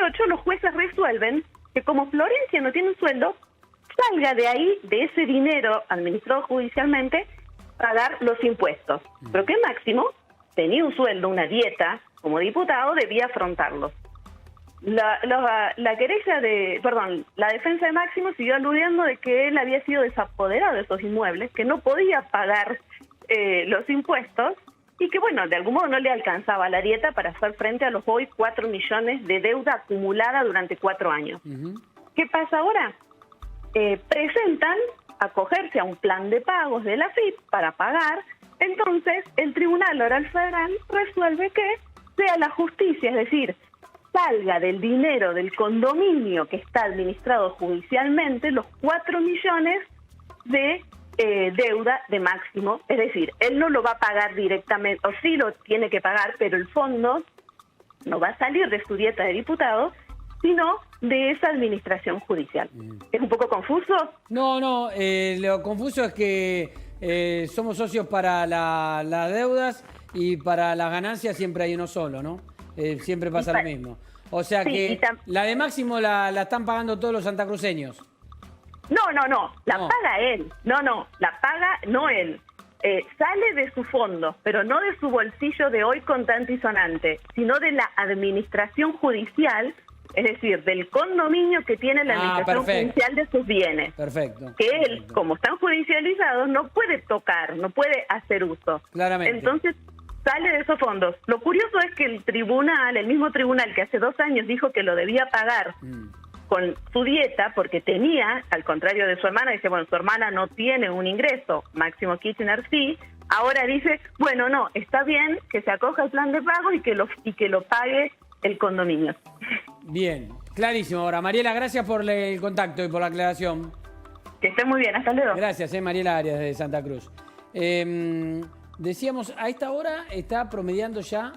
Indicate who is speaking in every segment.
Speaker 1: 28 los jueces resuelven que como Florencia no tiene un sueldo, salga de ahí, de ese dinero administrado judicialmente, pagar los impuestos. Pero que Máximo tenía un sueldo, una dieta, como diputado, debía afrontarlos. La defensa de Máximo siguió aludiendo de que él había sido desapoderado de esos inmuebles, que no podía pagar los impuestos y que, bueno, de algún modo no le alcanzaba la dieta para hacer frente a los hoy 4 millones de deuda acumulada durante 4 años. ¿Qué pasa ahora? Presentan acogerse a un plan de pagos de la AFIP para pagar. Entonces el Tribunal Oral Federal resuelve que sea la justicia, es decir, salga del dinero del condominio que está administrado judicialmente los 4 millones de deuda de Máximo. Es decir, él no lo va a pagar directamente, o sí lo tiene que pagar, pero el fondo no va a salir de su dieta de diputado, sino de esa administración judicial. ¿Es un poco confuso?
Speaker 2: No, lo confuso es que somos socios para las deudas y para las ganancias siempre hay uno solo, ¿no? Siempre pasa lo mismo. O sea que la de Máximo la están pagando todos los santacruceños.
Speaker 1: No, la paga él. La paga no él. Sale de su fondo, pero no de su bolsillo de hoy contante y sonante, sino de la administración judicial, es decir, del condominio que tiene la administración judicial de sus bienes.
Speaker 2: Perfecto.
Speaker 1: Que él, como están judicializados, no puede tocar, no puede hacer uso.
Speaker 2: Claramente.
Speaker 1: Entonces, sale de esos fondos. Lo curioso es que el mismo tribunal que hace 2 años dijo que lo debía pagar con su dieta, porque tenía, al contrario de su hermana, dice, bueno, su hermana no tiene un ingreso, Máximo Kirchner sí, ahora dice, bueno, no, está bien que se acoja al plan de pago y que lo pague el condominio.
Speaker 2: Bien, clarísimo. Ahora, Mariela, gracias por el contacto y por la aclaración.
Speaker 1: Que esté muy bien, hasta luego.
Speaker 2: Gracias, Mariela Arias de Santa Cruz. Decíamos, a esta hora está promediando ya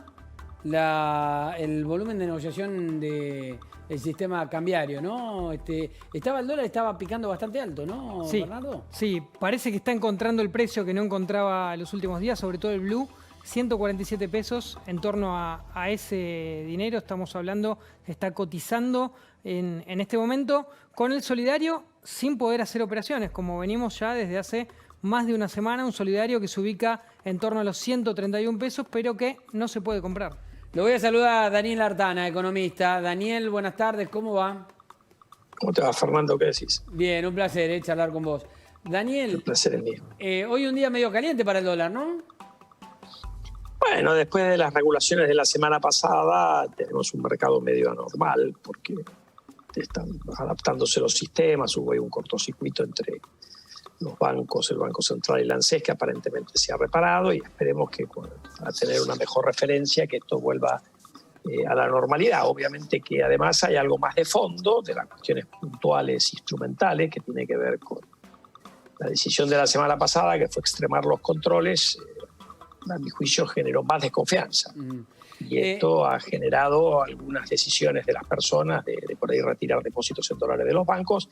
Speaker 2: el volumen de negociación del sistema cambiario, ¿no? El dólar estaba picando bastante alto, ¿no,
Speaker 3: sí,
Speaker 2: Bernardo?
Speaker 3: Sí, parece que está encontrando el precio que no encontraba en los últimos días, sobre todo el blue, 147 pesos. En torno a ese dinero estamos hablando, está cotizando en este momento con el solidario sin poder hacer operaciones, como venimos ya desde hace más de una semana, un solidario que se ubica en torno a los 131 pesos, pero que no se puede comprar.
Speaker 2: Lo voy a saludar a Daniel Artana, economista. Daniel, buenas tardes, ¿cómo va?
Speaker 4: ¿Cómo te va, Fernando? ¿Qué decís?
Speaker 2: Bien, un placer charlar con vos. Daniel,
Speaker 4: El placer es mío.
Speaker 2: Hoy un día medio caliente para el dólar, ¿no?
Speaker 4: Bueno, después de las regulaciones de la semana pasada, tenemos un mercado medio anormal, porque están adaptándose los sistemas, hubo ahí un cortocircuito entre los bancos, el Banco Central y la ANSES, que aparentemente se ha reparado, y esperemos que para tener una mejor referencia, que esto vuelva a la normalidad. Obviamente que además hay algo más de fondo, de las cuestiones puntuales, instrumentales, que tiene que ver con la decisión de la semana pasada, que fue extremar los controles. A mi juicio generó más desconfianza. Y esto ha generado algunas decisiones de las personas de por ahí retirar depósitos en dólares de los bancos,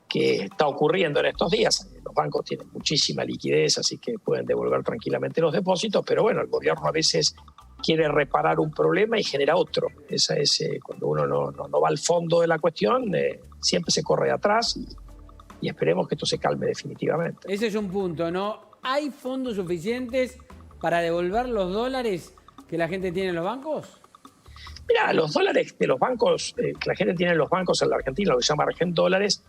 Speaker 4: que está ocurriendo en estos días. Los bancos tienen muchísima liquidez, así que pueden devolver tranquilamente los depósitos, pero bueno, el gobierno a veces quiere reparar un problema y genera otro. Esa es cuando uno no va al fondo de la cuestión, siempre se corre atrás y esperemos que esto se calme definitivamente.
Speaker 2: Ese es un punto, ¿no? ¿Hay fondos suficientes para devolver los dólares que la gente tiene en los bancos?
Speaker 4: Mira, los dólares de los bancos que la gente tiene en los bancos en la Argentina, lo que se llama Argentdólares,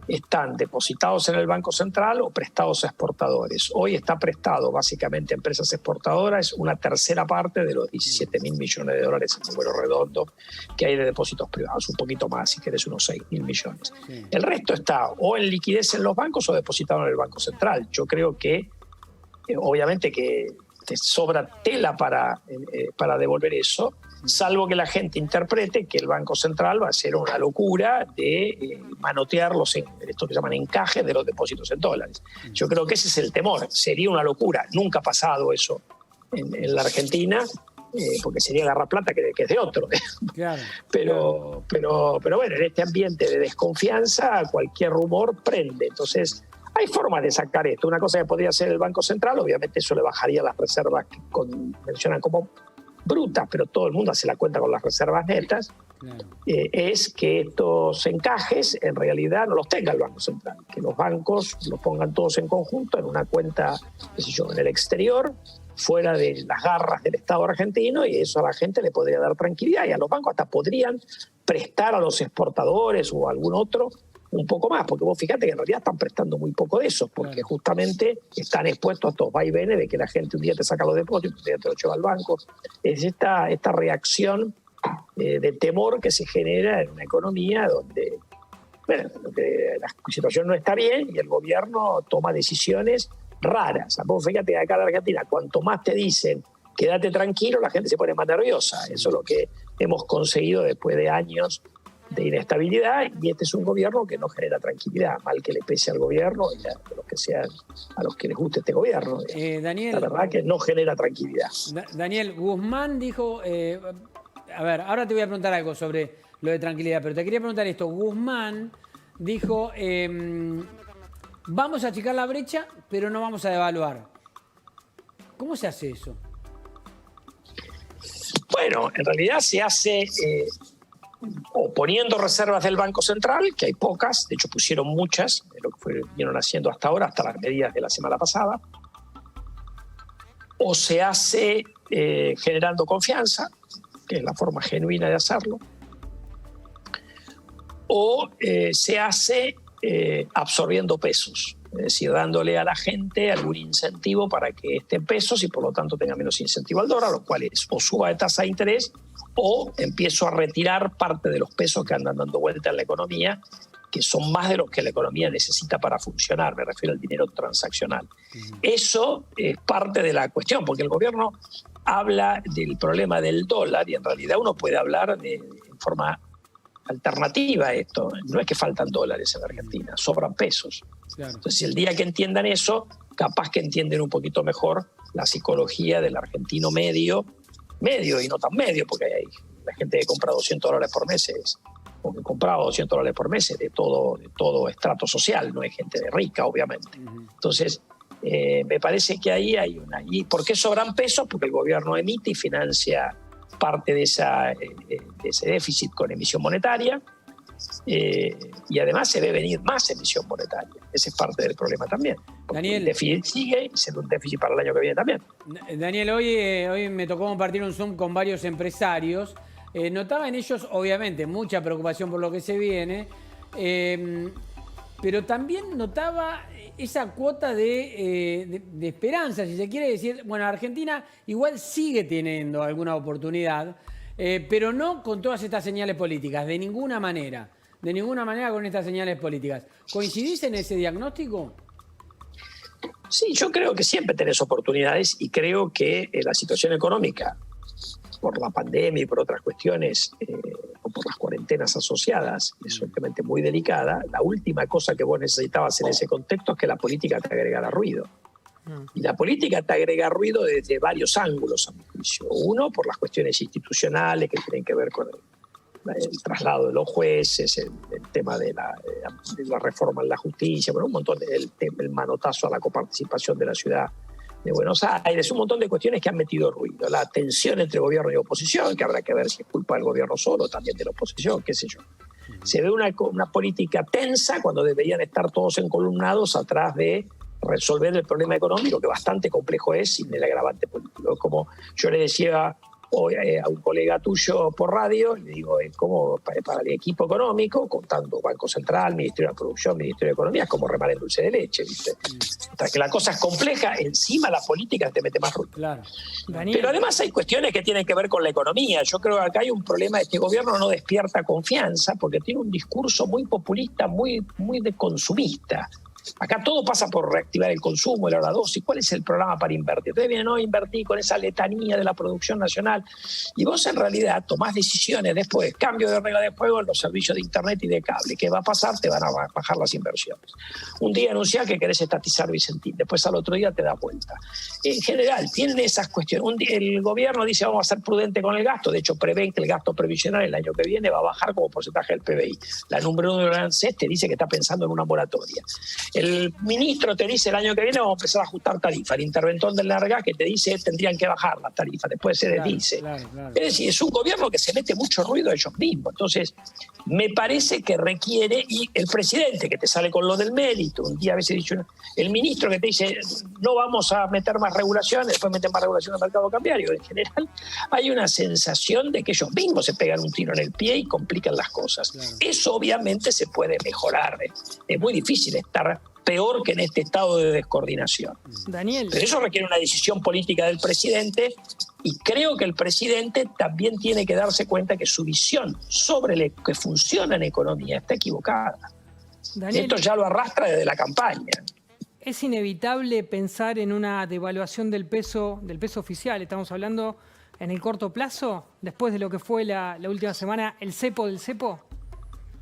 Speaker 4: están depositados en el Banco Central o prestados a exportadores. Hoy está prestado básicamente a empresas exportadoras una tercera parte de los 17.000 millones de dólares, en número redondo, que hay de depósitos privados, un poquito más, si querés, unos 6.000 millones. Sí. El resto está o en liquidez en los bancos o depositado en el Banco Central. Yo creo que, obviamente que te sobra tela para devolver eso, salvo que la gente interprete que el Banco Central va a hacer una locura de manotear esto que llaman encajes de los depósitos en dólares. Yo creo que ese es el temor. Sería una locura. Nunca ha pasado eso en la Argentina, porque sería agarrar plata que es de otro.
Speaker 2: Claro,
Speaker 4: pero bueno, en este ambiente de desconfianza, cualquier rumor prende. Entonces, hay formas de sacar esto. Una cosa que podría hacer el Banco Central, obviamente eso le bajaría las reservas que mencionan como brutas, pero todo el mundo hace la cuenta con las reservas netas.
Speaker 2: Claro.
Speaker 4: es que estos encajes en realidad no los tenga el Banco Central, que los bancos los pongan todos en conjunto en una cuenta, qué sé yo, en el exterior, fuera de las garras del Estado argentino, y eso a la gente le podría dar tranquilidad, y a los bancos hasta podrían prestar a los exportadores o a algún otro un poco más, porque vos fíjate que en realidad están prestando muy poco de eso, porque justamente están expuestos a estos vaivenes de que la gente un día te saca los depósitos, un día te lo lleva al banco. Es esta reacción de temor que se genera en una economía donde bueno, la situación no está bien y el gobierno toma decisiones raras. Vos fíjate que acá en Argentina, cuanto más te dicen quédate tranquilo, la gente se pone más nerviosa. Eso es lo que hemos conseguido después de años de inestabilidad, y este es un gobierno que no genera tranquilidad, mal que le pese al gobierno y a los que sean, a los que les guste este gobierno.
Speaker 2: Daniel,
Speaker 4: la verdad que no genera tranquilidad.
Speaker 2: Daniel, Guzmán dijo, a ver, ahora te voy a preguntar algo sobre lo de tranquilidad, pero te quería preguntar esto. Guzmán dijo, vamos a achicar la brecha, pero no vamos a devaluar. ¿Cómo se hace eso?
Speaker 4: Bueno, en realidad se hace o poniendo reservas del Banco Central, que hay pocas, de hecho pusieron muchas, de lo que vinieron haciendo hasta ahora, hasta las medidas de la semana pasada, o se hace generando confianza, que es la forma genuina de hacerlo, o se hace absorbiendo pesos, es decir, dándole a la gente algún incentivo para que esté en pesos y por lo tanto tenga menos incentivo al dólar, lo cual es o suba de tasa de interés o empiezo a retirar parte de los pesos que andan dando vuelta en la economía, que son más de los que la economía necesita para funcionar, me refiero al dinero transaccional. Eso es parte de la cuestión, porque el gobierno habla del problema del dólar y en realidad uno puede hablar de forma alternativa a esto. No es que faltan dólares en Argentina, sobran pesos. Claro. Entonces, el día que entiendan eso, capaz que entienden un poquito mejor la psicología del argentino medio y no tan medio, porque hay la gente que compra $200 por mes, o que compraba $200 por mes de todo estrato social, no hay gente de rica, obviamente. Entonces, me parece que ahí hay una... ¿Y por qué sobran pesos? Porque el gobierno emite y financia parte de ese déficit con emisión monetaria, y además se ve venir más emisión monetaria. Ese es parte del problema también. Daniel, el déficit sigue y será un déficit para el año que viene también.
Speaker 2: Daniel, hoy me tocó compartir un Zoom con varios empresarios. Notaba en ellos, obviamente, mucha preocupación por lo que se viene, pero también notaba esa cuota de esperanza, si se quiere decir. Bueno, Argentina igual sigue teniendo alguna oportunidad, pero no con todas estas señales políticas, de ninguna manera con estas señales políticas. ¿Coincidís en ese diagnóstico?
Speaker 4: Sí, yo creo que siempre tenés oportunidades y creo que la situación económica, por la pandemia y por otras cuestiones, o por las cuarentenas asociadas, es obviamente muy delicada. La última cosa que vos necesitabas en ese contexto es que la política te agregara ruido. Y la política te agrega ruido desde varios ángulos, a mi juicio. Uno, por las cuestiones institucionales que tienen que ver con el traslado de los jueces, el tema de la reforma en la justicia, bueno, un montón el manotazo a la coparticipación de la ciudad de Buenos Aires, un montón de cuestiones que han metido ruido. La tensión entre gobierno y oposición, que habrá que ver si es culpa del gobierno solo, también de la oposición, qué sé yo. Se ve una política tensa cuando deberían estar todos encolumnados atrás de resolver el problema económico, que bastante complejo es, sin el agravante político. Como yo le decía hoy a un colega tuyo por radio, le digo, es como para el equipo económico, contando Banco Central, Ministerio de Producción, Ministerio de Economía, es como remar en dulce de leche, ¿viste? Mientras que la cosa es compleja, encima la política te mete más ruido. Claro. Pero además hay cuestiones que tienen que ver con la economía. Yo creo que acá hay un problema, este gobierno no despierta confianza porque tiene un discurso muy populista, muy de consumista. Acá todo pasa por reactivar el consumo, el ahorro dosis. ¿Cuál es el programa para invertir? Ustedes vienen, no, invertir con esa letanía de la producción nacional. Y vos en realidad tomás decisiones después, cambio de regla de juego en los servicios de internet y de cable. ¿Qué va a pasar? Te van a bajar las inversiones. Un día anunciás que querés estatizar Vicentín, después al otro día te da vuelta. En general, tienen esas cuestiones. El gobierno dice vamos a ser prudente con el gasto, de hecho prevén que el gasto previsional el año que viene va a bajar como porcentaje del PBI. La número 1 de la ANSES te dice que está pensando en una moratoria. El ministro te dice el año que viene vamos a empezar a ajustar tarifas. El interventor del Larga que te dice tendrían que bajar las tarifas, después se desdice.
Speaker 2: Claro.
Speaker 4: Es decir, es un gobierno que se mete mucho ruido a ellos mismos. Entonces, me parece que requiere, y el presidente que te sale con lo del mérito, un día a veces dice, el ministro que te dice no vamos a meter más regulaciones, después meten más regulación al mercado cambiario. En general, hay una sensación de que ellos mismos se pegan un tiro en el pie y complican las cosas. Claro. Eso obviamente se puede mejorar. Es muy difícil estar peor que en este estado de descoordinación.
Speaker 3: Daniel.
Speaker 4: Pero eso requiere una decisión política del presidente y creo que el presidente también tiene que darse cuenta que su visión sobre lo que funciona en economía está equivocada.
Speaker 3: Daniel,
Speaker 4: esto ya lo arrastra desde la campaña.
Speaker 3: ¿Es inevitable pensar en una devaluación del peso oficial? Estamos hablando en el corto plazo, después de lo que fue la última semana, el cepo del cepo.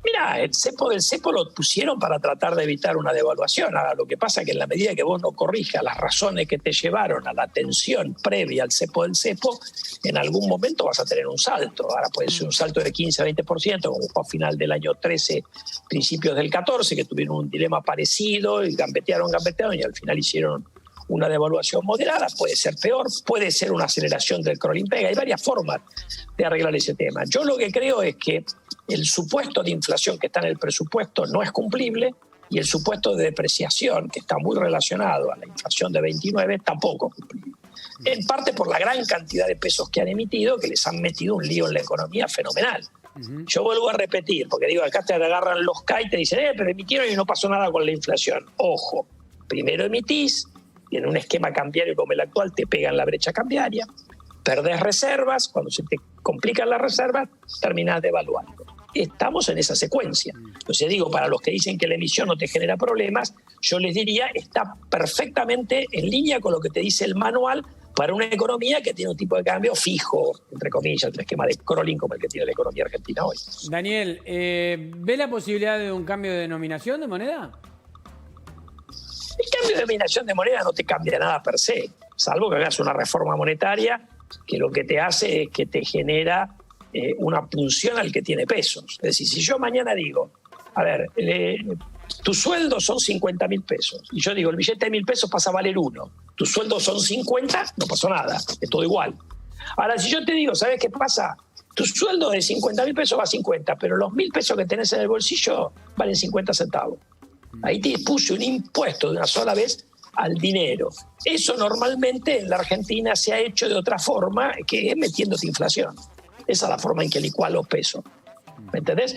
Speaker 4: Mira, el cepo del cepo lo pusieron para tratar de evitar una devaluación. Ahora, lo que pasa es que en la medida que vos no corrijas las razones que te llevaron a la tensión previa al cepo del cepo, en algún momento vas a tener un salto. Ahora puede ser un salto de 15 a 20%, como fue a final del año 13, principios del 14, que tuvieron un dilema parecido y gambetearon y al final hicieron una devaluación moderada. Puede ser peor, puede ser una aceleración del crawling pega. Hay varias formas de arreglar ese tema. Yo lo que creo es que el supuesto de inflación que está en el presupuesto no es cumplible y el supuesto de depreciación, que está muy relacionado a la inflación de 29, tampoco es cumplible. En parte por la gran cantidad de pesos que han emitido, que les han metido un lío en la economía fenomenal. Yo vuelvo a repetir, porque digo, acá te agarran los K y te dicen, pero emitieron y no pasó nada con la inflación. Ojo, primero emitís, y en un esquema cambiario como el actual te pegan la brecha cambiaria, perdés reservas, cuando se te complican las reservas, terminás devaluando. Estamos en esa secuencia. Entonces digo, para los que dicen que la emisión no te genera problemas, yo les diría, está perfectamente en línea con lo que te dice el manual para una economía que tiene un tipo de cambio fijo, entre comillas, un esquema de crawling como el que tiene la economía argentina hoy.
Speaker 2: Daniel, ¿ve la posibilidad de un cambio de denominación de moneda?
Speaker 4: El cambio de denominación de moneda no te cambia nada per se, salvo que hagas una reforma monetaria que lo que te hace es que te genera una punción al que tiene pesos. Es decir, si yo mañana digo, a ver, tu sueldo son 50.000 pesos, y yo digo, el billete de 1.000 pesos pasa a valer 1, tu sueldo son 50, no pasó nada, es todo igual. Ahora, si yo te digo, ¿sabes qué pasa? Tu sueldo de 50.000 pesos va a 50, pero los 1.000 pesos que tenés en el bolsillo valen 50 centavos. Ahí te puse un impuesto de una sola vez al dinero. Eso normalmente en la Argentina se ha hecho de otra forma, que es metiéndote inflación. Esa es la forma en que licúa los pesos. ¿Me entendés?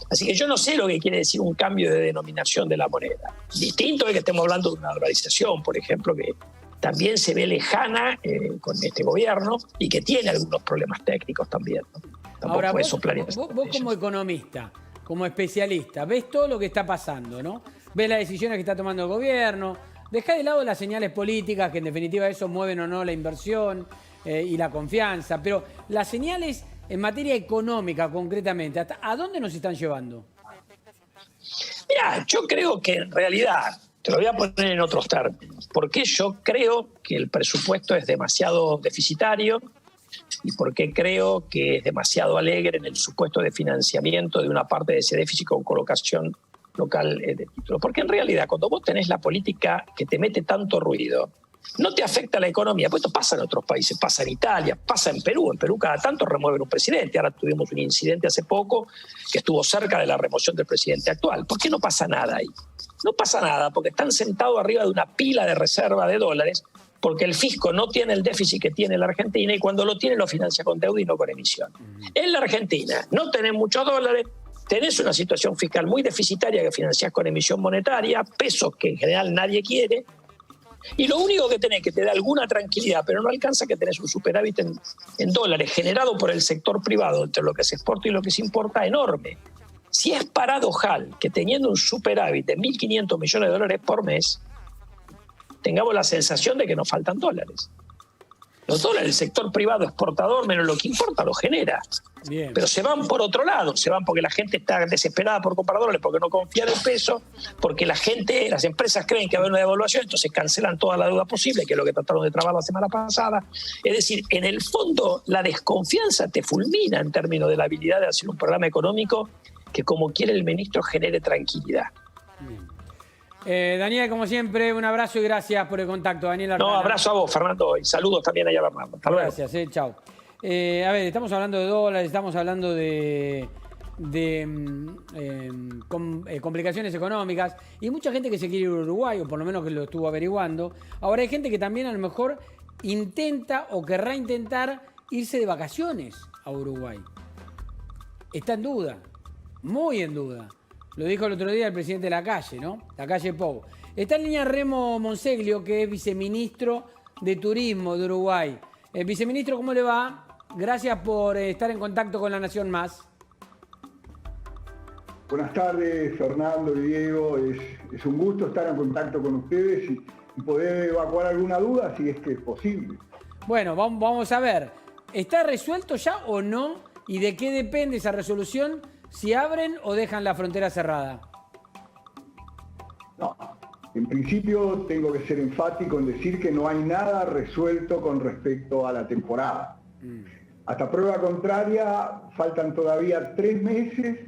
Speaker 4: Así que yo no sé lo que quiere decir un cambio de denominación de la moneda. Distinto es que estemos hablando de una dolarización, por ejemplo, que también se ve lejana con este gobierno y que tiene algunos problemas técnicos también, ¿no? Tampoco
Speaker 2: ahora,
Speaker 4: puede
Speaker 2: vos como economista, como especialista, ves todo lo que está pasando, ¿no? Ves las decisiones que está tomando el gobierno, dejá de lado las señales políticas, que en definitiva eso mueven o no la inversión y la confianza, pero las señales en materia económica concretamente, ¿a dónde nos están llevando?
Speaker 4: Mira, yo creo que en realidad, te lo voy a poner en otros términos, porque yo creo que el presupuesto es demasiado deficitario y porque creo que es demasiado alegre en el supuesto de financiamiento de una parte de ese déficit con colocación local de título. Porque en realidad, cuando vos tenés la política que te mete tanto ruido, no te afecta la economía, pues esto pasa en otros países, pasa en Italia, pasa en Perú cada tanto remueven un presidente, ahora tuvimos un incidente hace poco que estuvo cerca de la remoción del presidente actual. ¿Por qué no pasa nada ahí? No pasa nada porque están sentados arriba de una pila de reserva de dólares, porque el fisco no tiene el déficit que tiene la Argentina y cuando lo tiene lo financia con deuda y no con emisión. En la Argentina no tenés muchos dólares, tenés una situación fiscal muy deficitaria que financiás con emisión monetaria, pesos que en general nadie quiere, y lo único que tenés que te da alguna tranquilidad, pero no alcanza, que tenés un superávit en dólares generado por el sector privado entre lo que se exporta y lo que se importa enorme. Si es paradojal que teniendo un superávit de 1.500 millones de dólares por mes, tengamos la sensación de que nos faltan dólares. Los dólares del sector privado exportador, menos lo que importa, lo genera.
Speaker 2: Bien.
Speaker 4: Pero se van por otro lado, se van porque la gente está desesperada por comprar dólares, porque no confía en el peso, porque las empresas creen que va a haber una devaluación, entonces cancelan toda la deuda posible, que es lo que trataron de trabar la semana pasada. Es decir, en el fondo, la desconfianza te fulmina en términos de la habilidad de hacer un programa económico que, como quiere el ministro, genere tranquilidad.
Speaker 2: Bien. Daniel, como siempre, un abrazo y gracias por el contacto. Daniel Artana.
Speaker 4: No, abrazo a vos, Fernando, y saludos también allá a Bernardo. Hasta luego.
Speaker 2: Gracias, chao. A ver, estamos hablando de dólares, estamos hablando de complicaciones económicas y mucha gente que se quiere ir a Uruguay, o por lo menos que lo estuvo averiguando. Ahora hay gente que también a lo mejor intenta o querrá intentar irse de vacaciones a Uruguay. Está en duda, muy en duda. Lo dijo el otro día el presidente de la calle, ¿no? La calle Pou. Está en línea Remo Monseglio, que es viceministro de Turismo de Uruguay. Viceministro, ¿cómo le va? Gracias por estar en contacto con La Nación Más.
Speaker 5: Buenas tardes, Fernando y Diego. Es un gusto estar en contacto con ustedes y poder evacuar alguna duda si es que es posible.
Speaker 2: Bueno, vamos a ver. ¿Está resuelto ya o no? ¿Y de qué depende esa resolución? ¿Si abren o dejan la frontera cerrada?
Speaker 5: No, en principio tengo que ser enfático en decir que no hay nada resuelto con respecto a la temporada. Hasta prueba contraria, faltan todavía 3 meses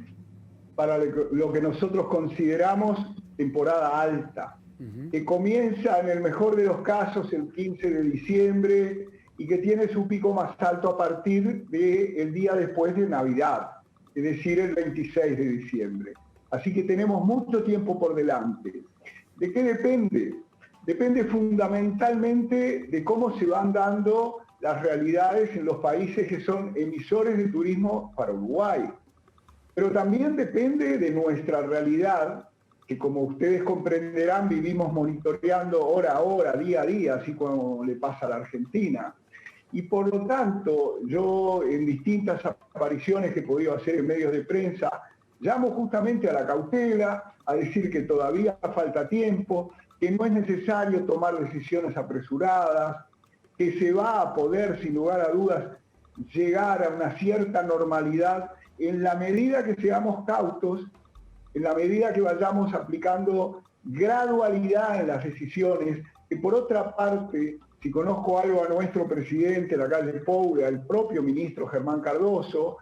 Speaker 5: para lo que nosotros consideramos temporada alta, que comienza en el mejor de los casos el 15 de diciembre y que tiene su pico más alto a partir del día después de Navidad, es decir, el 26 de diciembre. Así que tenemos mucho tiempo por delante. ¿De qué depende? Depende fundamentalmente de cómo se van dando las realidades en los países que son emisores de turismo para Uruguay. Pero también depende de nuestra realidad, que como ustedes comprenderán, vivimos monitoreando hora a hora, día a día, así como le pasa a la Argentina. Y por lo tanto, yo en distintas apariciones que he podido hacer en medios de prensa, llamo justamente a la cautela, a decir que todavía falta tiempo, que no es necesario tomar decisiones apresuradas, que se va a poder, sin lugar a dudas, llegar a una cierta normalidad en la medida que seamos cautos, en la medida que vayamos aplicando gradualidad en las decisiones, que por otra parte, si conozco algo a nuestro presidente, la calle Pou, al propio ministro Germán Cardoso,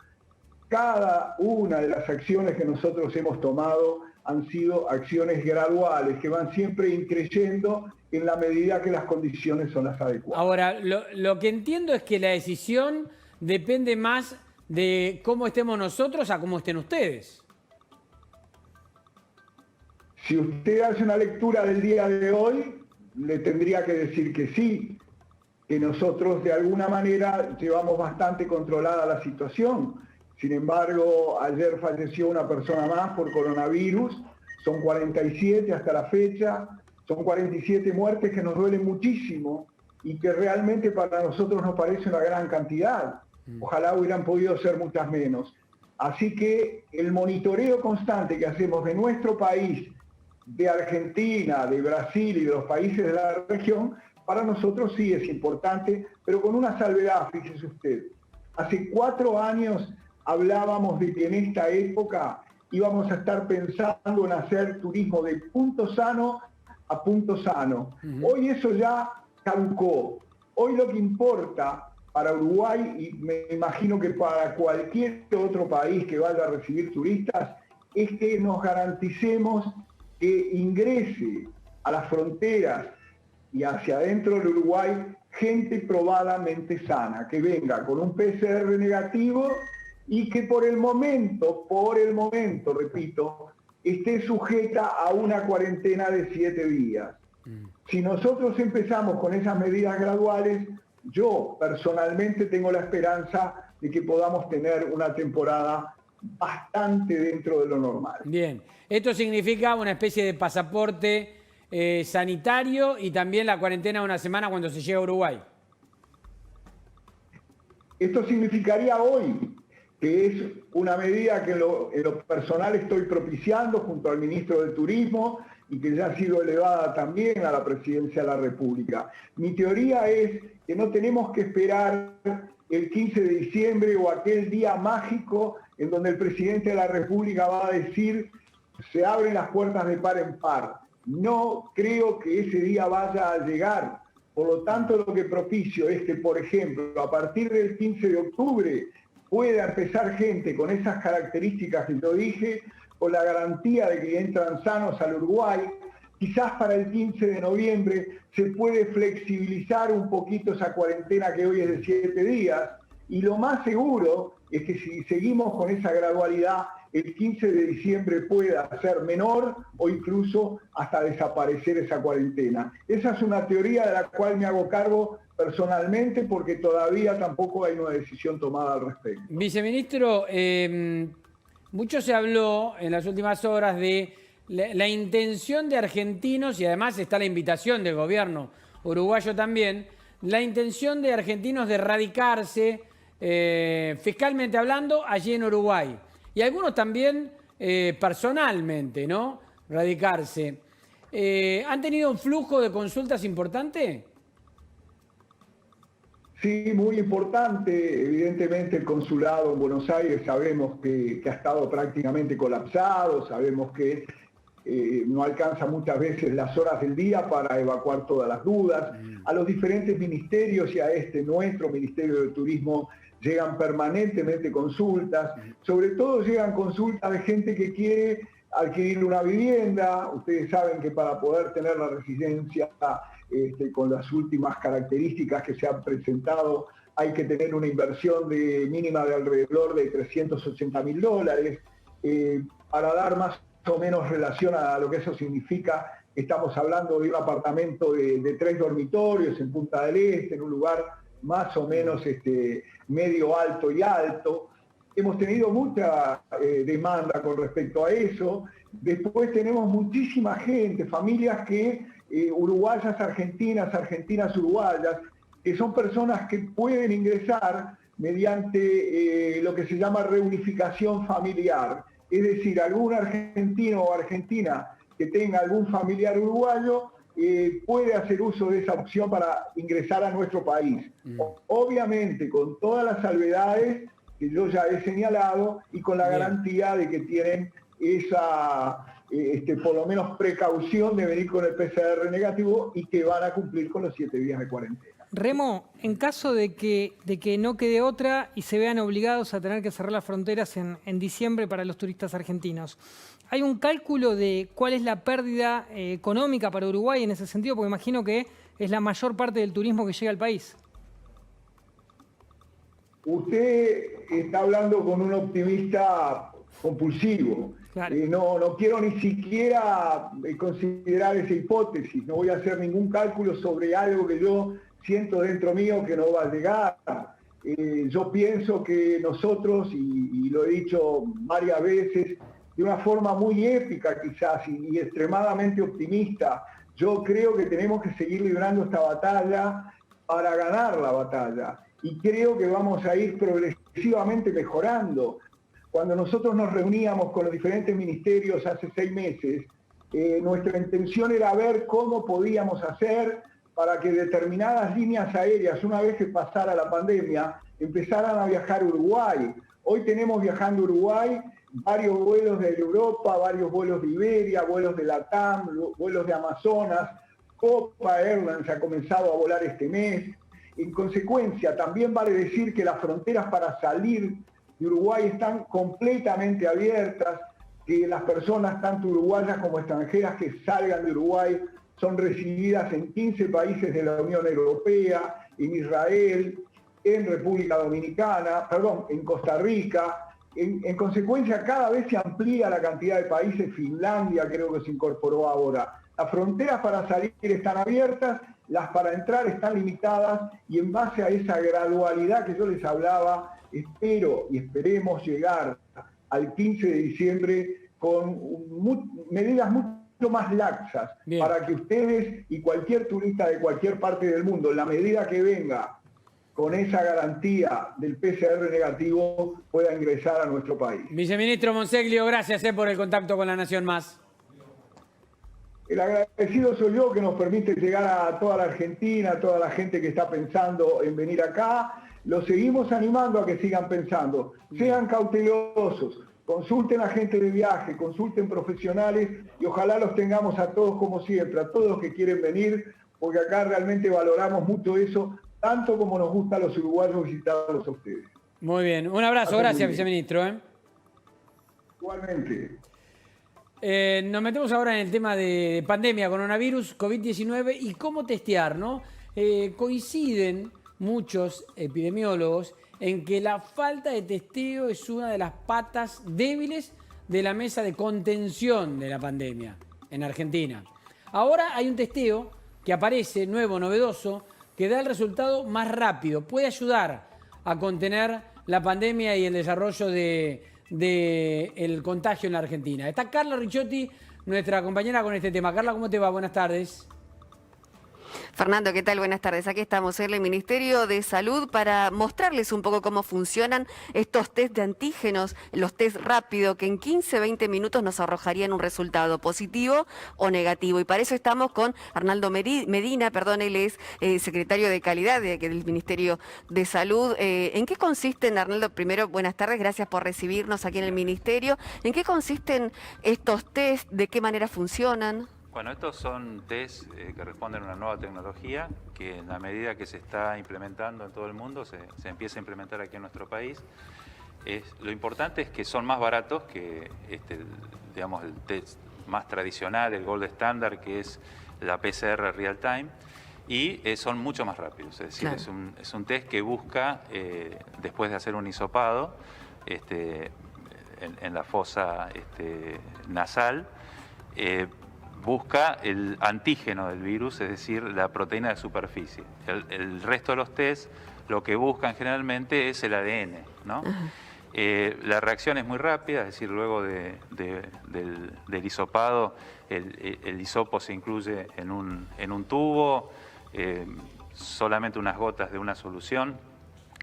Speaker 5: cada una de las acciones que nosotros hemos tomado han sido acciones graduales, que van siempre increyendo en la medida que las condiciones son las adecuadas.
Speaker 2: Ahora, lo que entiendo es que la decisión depende más de cómo estemos nosotros a cómo estén ustedes.
Speaker 5: Si usted hace una lectura del día de hoy, le tendría que decir que sí, que nosotros de alguna manera llevamos bastante controlada la situación. Sin embargo, ayer falleció una persona más por coronavirus, son 47 hasta la fecha, son 47 muertes que nos duelen muchísimo y que realmente para nosotros nos parece una gran cantidad. Ojalá hubieran podido ser muchas menos. Así que el monitoreo constante que hacemos de nuestro país, de Argentina, de Brasil y de los países de la región, para nosotros sí es importante, pero con una salvedad, fíjese usted. Hace 4 años hablábamos de que en esta época íbamos a estar pensando en hacer turismo de punto sano a punto sano. Hoy eso ya caducó. Hoy lo que importa para Uruguay, y me imagino que para cualquier otro país que vaya a recibir turistas, es que nos garanticemos que ingrese a las fronteras y hacia adentro del Uruguay gente probadamente sana, que venga con un PCR negativo y que por el momento, repito, esté sujeta a una cuarentena de 7 días. Si nosotros empezamos con esas medidas graduales, yo personalmente tengo la esperanza de que podamos tener una temporada bastante dentro de lo normal.
Speaker 2: Bien, esto significa una especie de pasaporte sanitario y también la cuarentena de una semana cuando se llega a Uruguay.
Speaker 5: Esto significaría hoy, que es una medida que en lo personal estoy propiciando junto al ministro de Turismo y que ya ha sido elevada también a la Presidencia de la República. Mi teoría es que no tenemos que esperar el 15 de diciembre o aquel día mágico en donde el presidente de la República va a decir se abren las puertas de par en par. No creo que ese día vaya a llegar. Por lo tanto, lo que propicio es que, por ejemplo, a partir del 15 de octubre pueda empezar gente con esas características que yo dije, con la garantía de que entran sanos al Uruguay, quizás para el 15 de noviembre se puede flexibilizar un poquito esa cuarentena que hoy es de 7 días, y lo más seguro es que si seguimos con esa gradualidad, el 15 de diciembre pueda ser menor o incluso hasta desaparecer esa cuarentena. Esa es una teoría de la cual me hago cargo personalmente porque todavía tampoco hay una decisión tomada al respecto.
Speaker 2: Viceministro, mucho se habló en las últimas horas de la intención de argentinos, y además está la invitación del gobierno uruguayo también, la intención de argentinos de radicarse, fiscalmente hablando, allí en Uruguay. Y algunos también personalmente, ¿no? Radicarse. ¿Han tenido un flujo de consultas importante?
Speaker 5: Sí, muy importante. Evidentemente el consulado en Buenos Aires sabemos que ha estado prácticamente colapsado, sabemos que no alcanza muchas veces las horas del día para evacuar todas las dudas. A los diferentes ministerios y a nuestro Ministerio de Turismo, llegan permanentemente consultas, sobre todo llegan consultas de gente que quiere adquirir una vivienda. Ustedes saben que para poder tener la residencia con las últimas características que se han presentado, hay que tener una inversión mínima de alrededor de $380.000. Para dar más o menos relación a lo que eso significa, estamos hablando de un apartamento de 3 dormitorios en Punta del Este, en un lugar más o menos medio alto y alto. Hemos tenido mucha demanda con respecto a eso. Después tenemos muchísima gente, familias uruguayas, argentinas, uruguayas, que son personas que pueden ingresar mediante lo que se llama reunificación familiar. Es decir, algún argentino o argentina que tenga algún familiar uruguayo puede hacer uso de esa opción para ingresar a nuestro país. Obviamente, con todas las salvedades que yo ya he señalado y con la garantía de que tienen esa, por lo menos, precaución de venir con el PCR negativo y que van a cumplir con los 7 días de cuarentena.
Speaker 3: Remo, en caso de que no quede otra y se vean obligados a tener que cerrar las fronteras en diciembre para los turistas argentinos, ¿hay un cálculo de cuál es la pérdida económica para Uruguay en ese sentido? Porque imagino que es la mayor parte del turismo que llega al país.
Speaker 5: Usted está hablando con un optimista compulsivo.
Speaker 3: Claro.
Speaker 5: No quiero ni siquiera considerar esa hipótesis. No voy a hacer ningún cálculo sobre algo que yo siento dentro mío que no va a llegar. Yo pienso que nosotros, y lo he dicho varias veces, de una forma muy épica quizás y extremadamente optimista, yo creo que tenemos que seguir librando esta batalla para ganar la batalla. Y creo que vamos a ir progresivamente mejorando. Cuando nosotros nos reuníamos con los diferentes ministerios hace 6 meses, nuestra intención era ver cómo podíamos hacer para que determinadas líneas aéreas, una vez que pasara la pandemia, empezaran a viajar a Uruguay. Hoy tenemos viajando a Uruguay varios vuelos de Europa, varios vuelos de Iberia, vuelos de LATAM, vuelos de Amazonas. Copa Airlines ha comenzado a volar este mes. En consecuencia, también vale decir que las fronteras para salir de Uruguay están completamente abiertas, que las personas, tanto uruguayas como extranjeras, que salgan de Uruguay son recibidas en 15 países de la Unión Europea, en Israel, en República Dominicana, en Costa Rica. En consecuencia, cada vez se amplía la cantidad de países. Finlandia creo que se incorporó ahora. Las fronteras para salir están abiertas, las para entrar están limitadas, y en base a esa gradualidad que yo les hablaba, espero y esperemos llegar al 15 de diciembre con medidas mucho más laxas. Bien, para que ustedes y cualquier turista de cualquier parte del mundo, en la medida que venga con esa garantía del PCR negativo, pueda ingresar a nuestro país.
Speaker 2: Viceministro Monseglio, gracias por el contacto con La Nación Más.
Speaker 5: El agradecido soy yo, que nos permite llegar a toda la Argentina, a toda la gente que está pensando en venir acá. Los seguimos animando a que sigan pensando. Sean cautelosos, consulten a gente de viaje, consulten profesionales, y ojalá los tengamos a todos como siempre, a todos los que quieren venir, porque acá realmente valoramos mucho eso, tanto como nos gusta a los uruguayos visitarlos a ustedes.
Speaker 2: Muy bien, un abrazo, gracias, viceministro.
Speaker 5: Igualmente.
Speaker 2: Nos metemos ahora en el tema de pandemia, coronavirus, COVID-19 y cómo testear, ¿no? Coinciden muchos epidemiólogos en que la falta de testeo es una de las patas débiles de la mesa de contención de la pandemia en Argentina. Ahora hay un testeo que aparece, nuevo, novedoso, que da el resultado más rápido. Puede ayudar a contener la pandemia y el desarrollo del contagio en la Argentina. Está Carla Ricciotti, nuestra compañera con este tema. Carla, ¿cómo te va? Buenas tardes.
Speaker 6: Fernando, ¿qué tal? Buenas tardes. Aquí estamos en el Ministerio de Salud para mostrarles un poco cómo funcionan estos test de antígenos, los test rápidos que en 15-20 minutos nos arrojarían un resultado positivo o negativo. Y para eso estamos con Arnaldo Medina, él es secretario de Calidad del Ministerio de Salud. ¿En qué consisten, Arnaldo? Primero, buenas tardes, gracias por recibirnos aquí en el Ministerio. ¿En qué consisten estos test? ¿De qué manera funcionan?
Speaker 7: Bueno, estos son test que responden a una nueva tecnología que en la medida que se está implementando en todo el mundo, se empieza a implementar aquí en nuestro país. Lo importante es que son más baratos que digamos, el test más tradicional, el gold standard, que es la PCR real time, y son mucho más rápidos. Es decir, claro, es un test que busca, después de hacer un hisopado en la fosa nasal, busca el antígeno del virus, es decir, la proteína de superficie. El resto de los test lo que buscan generalmente es el ADN, ¿no? La reacción es muy rápida, es decir, luego del hisopado, el hisopo se incluye en un tubo, solamente unas gotas de una solución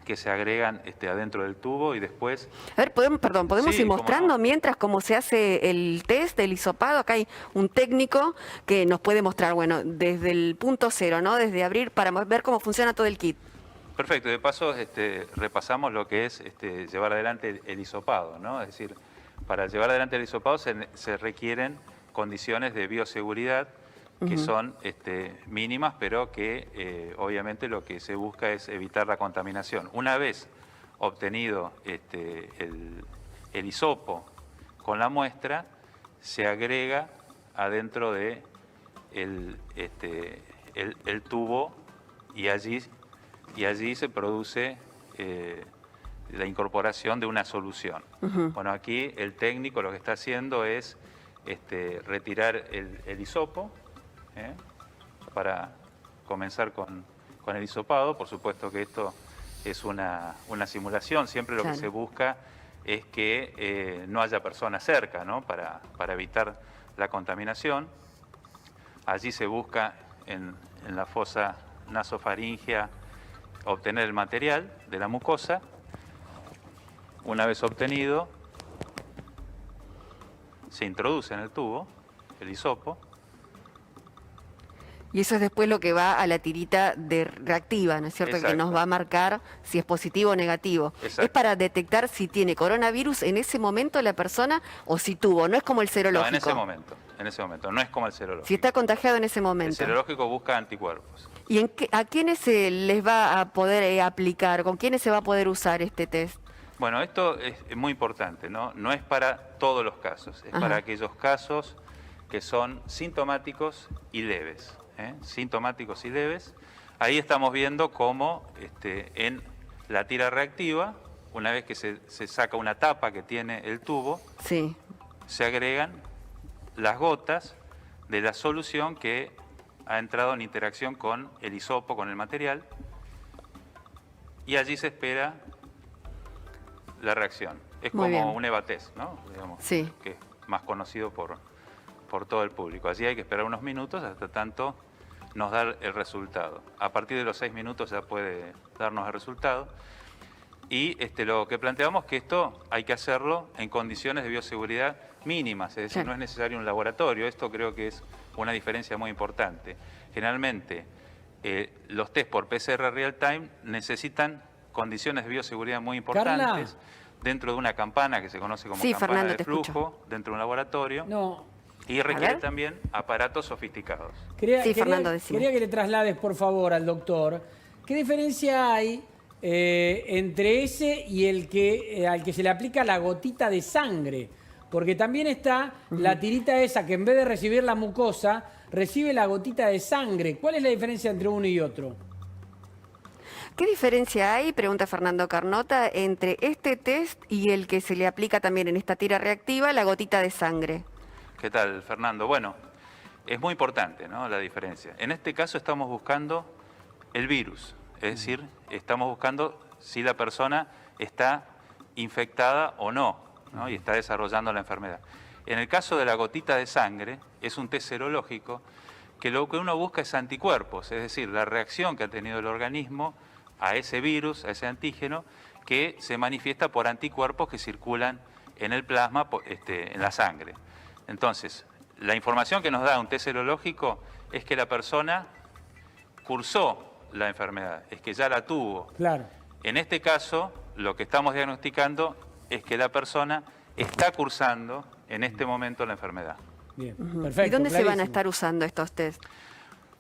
Speaker 7: que se agregan adentro del tubo y después...
Speaker 6: A ver, podemos ir mostrando mientras cómo se hace el test del hisopado. Acá hay un técnico que nos puede mostrar, bueno, desde el punto cero, ¿no? Desde abrir para ver cómo funciona todo el kit.
Speaker 7: Perfecto, de paso repasamos lo que es llevar adelante el hisopado, ¿no? Es decir, para llevar adelante el hisopado se requieren condiciones de bioseguridad que son mínimas, pero que obviamente lo que se busca es evitar la contaminación. Una vez obtenido el hisopo con la muestra, se agrega adentro de el tubo y allí se produce la incorporación de una solución. Bueno, aquí el técnico lo que está haciendo es retirar el hisopo, para comenzar con el hisopado. Por supuesto que esto es una simulación, siempre lo que se busca es que no haya personas cerca, ¿no? Para evitar la contaminación. Allí se busca en la fosa nasofaringea obtener el material de la mucosa. Una vez obtenido, se introduce en el tubo el hisopo.
Speaker 6: Y eso es después lo que va a la tirita reactiva, ¿no es cierto?
Speaker 7: Exacto.
Speaker 6: Que nos va a marcar si es positivo o negativo.
Speaker 7: Exacto.
Speaker 6: Es para detectar si tiene coronavirus en ese momento la persona o si tuvo, no es como el serológico.
Speaker 7: No, en ese momento, no es como el serológico.
Speaker 6: Si está contagiado en ese momento.
Speaker 7: El serológico busca anticuerpos.
Speaker 6: ¿Y a quiénes se les va a poder aplicar? ¿Con quiénes se va a poder usar este test?
Speaker 7: Bueno, esto es muy importante, ¿no? No es para todos los casos, es para aquellos casos que son sintomáticos y leves. Sintomáticos y leves. Ahí estamos viendo cómo en la tira reactiva, una vez que se saca una tapa que tiene el tubo, se agregan las gotas de la solución que ha entrado en interacción con el hisopo, con el material, y allí se espera la reacción. Es como un EVA-test, ¿no? Digamos, que es más conocido por todo el público. Allí hay que esperar unos minutos hasta tanto nos da el resultado. A partir de los 6 minutos ya puede darnos el resultado. Y lo que planteamos es que esto hay que hacerlo en condiciones de bioseguridad mínimas, es decir, no es necesario un laboratorio. Esto creo que es una diferencia muy importante. Generalmente, los test por PCR real time necesitan condiciones de bioseguridad muy importantes.
Speaker 2: Carla,
Speaker 7: dentro de una campana que se conoce como campana
Speaker 6: Fernando,
Speaker 7: de flujo, dentro de un laboratorio.
Speaker 2: No.
Speaker 7: Y requiere también aparatos sofisticados.
Speaker 6: Fernando,
Speaker 2: quería que le traslades, por favor, al doctor. ¿Qué diferencia hay entre ese y el que al que se le aplica la gotita de sangre? Porque también está la tirita esa que en vez de recibir la mucosa, recibe la gotita de sangre. ¿Cuál es la diferencia entre uno y otro?
Speaker 6: ¿Qué diferencia hay, pregunta Fernando Carnota, entre este test y el que se le aplica también en esta tira reactiva, la gotita de sangre?
Speaker 7: ¿Qué tal, Fernando? Bueno, es muy importante, ¿no?, la diferencia. En este caso estamos buscando el virus, es decir, estamos buscando si la persona está infectada o no, ¿no?, y está desarrollando la enfermedad. En el caso de la gotita de sangre, es un test serológico que lo que uno busca es anticuerpos, es decir, la reacción que ha tenido el organismo a ese virus, a ese antígeno, que se manifiesta por anticuerpos que circulan en el plasma, en la sangre. Entonces, la información que nos da un test serológico es que la persona cursó la enfermedad, es que ya la tuvo.
Speaker 2: Claro.
Speaker 7: En este caso, lo que estamos diagnosticando es que la persona está cursando en este momento la enfermedad.
Speaker 2: Bien, perfecto.
Speaker 6: ¿Y dónde se van a
Speaker 2: clarísimo.
Speaker 6: estar usando estos test?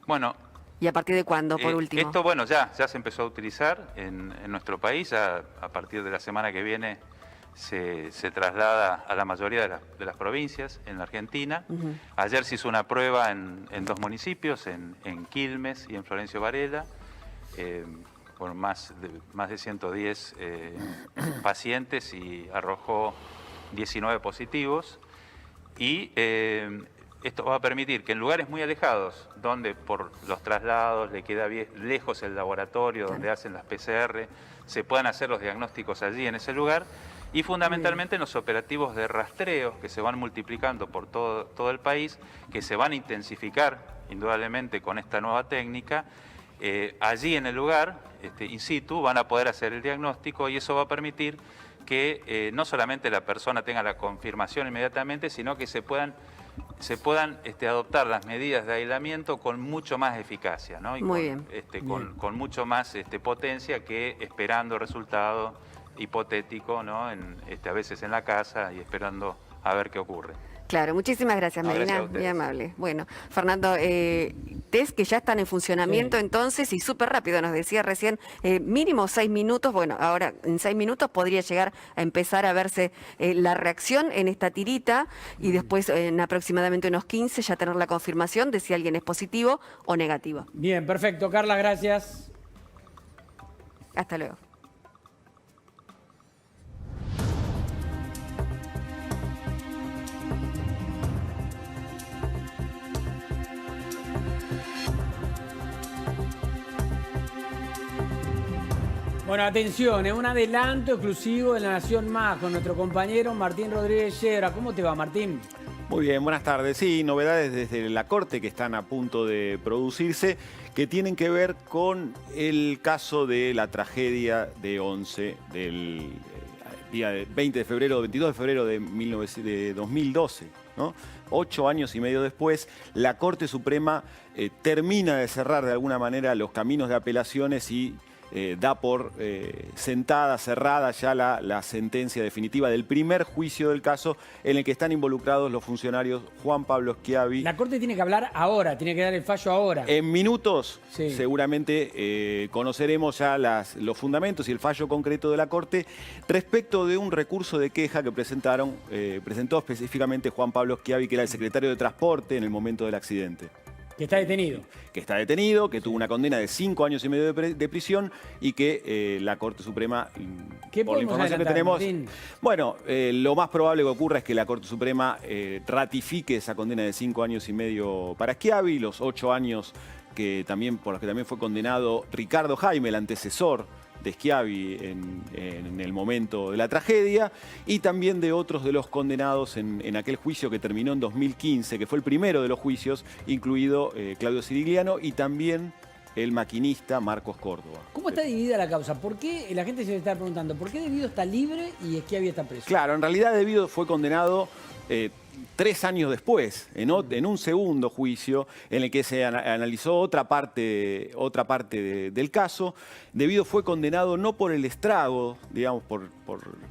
Speaker 7: Bueno,
Speaker 6: ¿Y a partir de cuándo, por último?
Speaker 7: esto, bueno, ya se empezó a utilizar en nuestro país. Ya a partir de la semana que viene se traslada a la mayoría de las provincias en la Argentina. Ayer se hizo una prueba en 2 municipios, en Quilmes y en Florencio Varela, con más de 110 pacientes, y arrojó 19 positivos. Y esto va a permitir que en lugares muy alejados, donde por los traslados le queda lejos el laboratorio donde hacen las PCR, se puedan hacer los diagnósticos allí en ese lugar, y fundamentalmente en los operativos de rastreo que se van multiplicando por todo el país, que se van a intensificar indudablemente con esta nueva técnica. Allí en el lugar, in situ, van a poder hacer el diagnóstico, y eso va a permitir que no solamente la persona tenga la confirmación inmediatamente, sino que se puedan adoptar las medidas de aislamiento con mucho más eficacia, ¿no? Y
Speaker 6: Muy
Speaker 7: con mucho más potencia que esperando resultado hipotético, ¿no?, a veces en la casa y esperando a ver qué ocurre.
Speaker 6: Claro, muchísimas gracias,
Speaker 7: No,
Speaker 6: Medina,
Speaker 7: gracias a ustedes.
Speaker 6: muy amable. Bueno, Fernando, test que ya están en funcionamiento entonces, y súper rápido, nos decía recién, mínimo 6 minutos, bueno, ahora en 6 minutos podría llegar a empezar a verse la reacción en esta tirita, y después en aproximadamente unos 15 ya tener la confirmación de si alguien es positivo o negativo.
Speaker 2: Bien, perfecto. Carla, gracias.
Speaker 6: Hasta luego.
Speaker 2: Bueno, atención, es un adelanto exclusivo de La Nación Más con nuestro compañero Martín Rodríguez Yebra. ¿Cómo te va, Martín?
Speaker 8: Muy bien, buenas tardes. Sí, novedades desde la Corte que están a punto de producirse, que tienen que ver con el caso de la tragedia de Once del día 22 de febrero de 2012, ¿no? 8 años y medio después, la Corte Suprema termina de cerrar de alguna manera los caminos de apelaciones y da por cerrada ya la sentencia definitiva del primer juicio del caso, en el que están involucrados los funcionarios Juan Pablo Schiavi.
Speaker 2: La Corte tiene que hablar ahora, tiene que dar el fallo ahora.
Speaker 8: En minutos
Speaker 2: Sí.
Speaker 8: seguramente conoceremos ya los fundamentos y el fallo concreto de la Corte respecto de un recurso de queja que presentó específicamente Juan Pablo Schiavi, que era el secretario de Transporte en el momento del accidente.
Speaker 2: Que está detenido.
Speaker 8: Que está detenido, que tuvo una condena de 5 años y medio de prisión, y que la Corte Suprema,
Speaker 2: ¿Qué
Speaker 8: por la
Speaker 2: podemos
Speaker 8: información que
Speaker 2: adelantar,
Speaker 8: tenemos,
Speaker 2: Martín?
Speaker 8: bueno, lo más probable que ocurra es que la Corte Suprema ratifique esa condena de 5 años y medio para Schiavi, los 8 años por los que también fue condenado Ricardo Jaime, el antecesor de Schiavi en el momento de la tragedia, y también de otros de los condenados en aquel juicio que terminó en 2015, que fue el primero de los juicios, incluido Claudio Sirigliano y también el maquinista Marcos Córdoba.
Speaker 2: ¿Cómo está dividida la causa? ¿Por qué la gente se está preguntando? ¿Por qué Debido está libre y Schiavi está preso?
Speaker 8: Claro, en realidad Debido fue condenado 3 años después, en un segundo juicio, en el que se analizó otra parte del caso. Debido fue condenado no por el estrago, digamos, por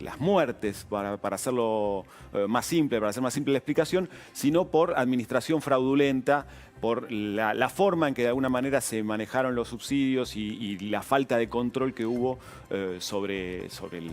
Speaker 8: las muertes, para hacerlo más simple, para hacer más simple la explicación, sino por administración fraudulenta, por la forma en que de alguna manera se manejaron los subsidios y la falta de control que hubo sobre el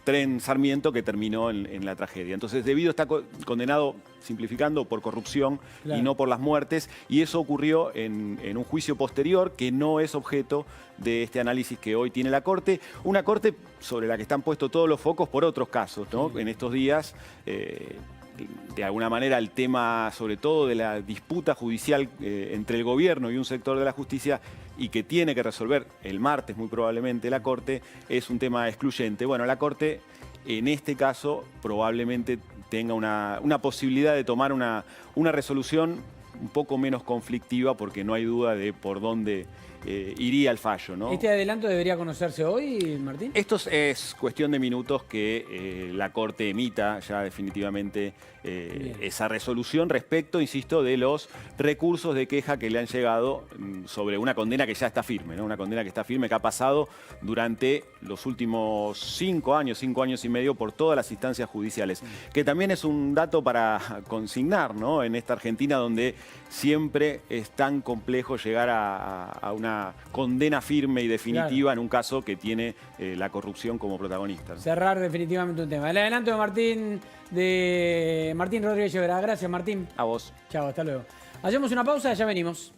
Speaker 8: tren Sarmiento que terminó en la tragedia. Entonces, Debido está condenado, simplificando, por corrupción y no por las muertes, y eso ocurrió en un juicio posterior que no es objeto de este análisis que hoy tiene la Corte. Una Corte sobre la que están puestos todos los focos por otros casos, ¿no? En estos días, de alguna manera, el tema, sobre todo, de la disputa judicial entre el gobierno y un sector de la justicia, y que tiene que resolver el martes, muy probablemente, la Corte, es un tema excluyente. Bueno, la Corte, en este caso, probablemente tenga una posibilidad de tomar una resolución un poco menos conflictiva, porque no hay duda de por dónde iría el fallo, ¿no?
Speaker 2: ¿Este adelanto debería conocerse hoy, Martín?
Speaker 8: Esto es cuestión de minutos que la Corte emita ya definitivamente esa resolución respecto, insisto, de los recursos de queja que le han llegado sobre una condena que ya está firme, ¿no? Una condena que está firme, que ha pasado durante los últimos 5 años y medio por todas las instancias judiciales. Que también es un dato para consignar, ¿no? En esta Argentina donde siempre es tan complejo llegar a una condena firme y definitiva en un caso que tiene la corrupción como protagonista, ¿no?
Speaker 2: Cerrar definitivamente un tema. El adelanto de Martín Rodríguez Llobera. Gracias, Martín.
Speaker 8: A vos.
Speaker 2: Chao, hasta luego. Hacemos una pausa, ya venimos.